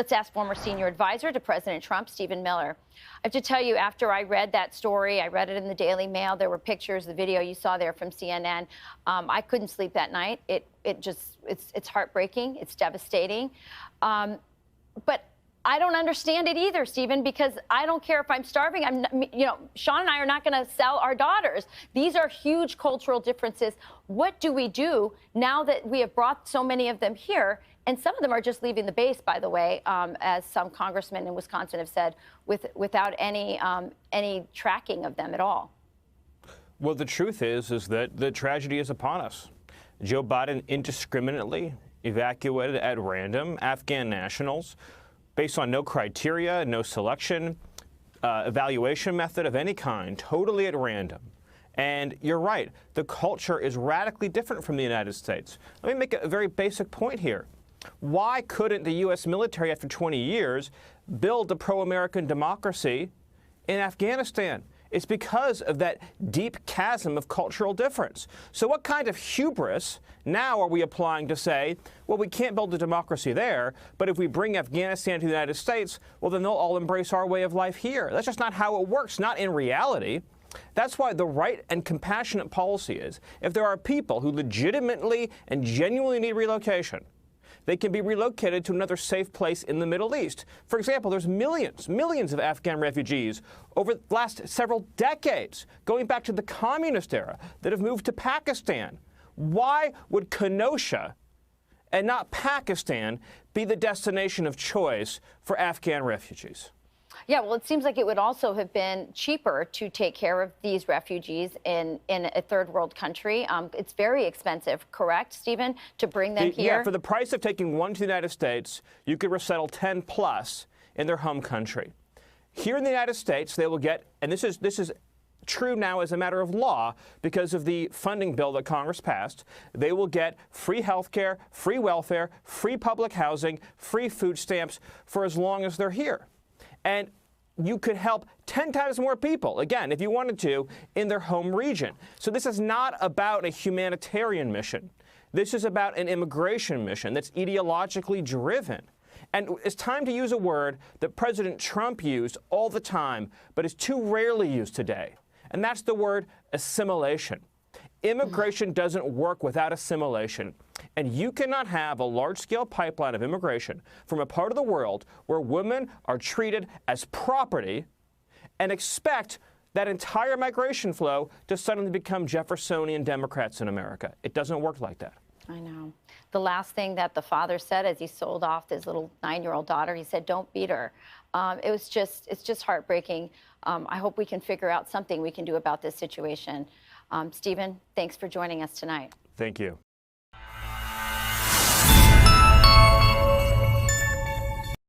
Let's ask former senior advisor to President Trump, Stephen Miller. I have to tell you, after I read that story, I read it in the Daily Mail. There were pictures, the video you saw there from CNN. I couldn't sleep that night. It's heartbreaking. It's devastating. But I don't understand it either, Stephen, because I don't care if I'm starving. Sean and I are not going to sell our daughters. These are huge cultural differences. What do we do now that we have brought so many of them here? And some of them are just leaving the base, by the way, as some congressmen in Wisconsin have said, without any tracking of them at all. Well, the truth is that the tragedy is upon us. Joe Biden indiscriminately evacuated at random Afghan nationals based on no criteria, no selection, evaluation method of any kind, totally at random. And you're right, the culture is radically different from the United States. Let me make a very basic point here. Why couldn't the U.S. military, after 20 years, build a pro-American democracy in Afghanistan? It's because of that deep chasm of cultural difference. So what kind of hubris now are we applying to say, well, we can't build a democracy there, but if we bring Afghanistan to the United States, well, then they'll all embrace our way of life here. That's just not how it works, not in reality. That's why the right and compassionate policy is, if there are people who legitimately and genuinely need relocation, they can be relocated to another safe place in the Middle East. For example, there's millions of Afghan refugees over the last several decades, going back to the communist era, that have moved to Pakistan. Why would Kenosha and not Pakistan be the destination of choice for Afghan refugees? Yeah, well, it seems like it would also have been cheaper to take care of these refugees in a third world country. It's very expensive, correct, Stephen, to bring them here? Yeah, for the price of taking one to the United States, you could resettle 10 plus in their home country. Here in the United States, they will get, and this is true now as a matter of law because of the funding bill that Congress passed, they will get free health care, free welfare, free public housing, free food stamps for as long as they're here. And you could help 10 times more people, again, if you wanted to, in their home region. So this is not about a humanitarian mission. This is about an immigration mission that's ideologically driven. And it's time to use a word that President Trump used all the time, but is too rarely used today. And that's the word assimilation. Immigration doesn't work without assimilation. And you cannot have a large-scale pipeline of immigration from a part of the world where women are treated as property and expect that entire migration flow to suddenly become Jeffersonian Democrats in America. It doesn't work like that. I know. The last thing that the father said as he sold off his little 9-year-old daughter, he said, "Don't beat her." It's just heartbreaking. I hope we can figure out something we can do about this situation. Stephen, thanks for joining us tonight. Thank you.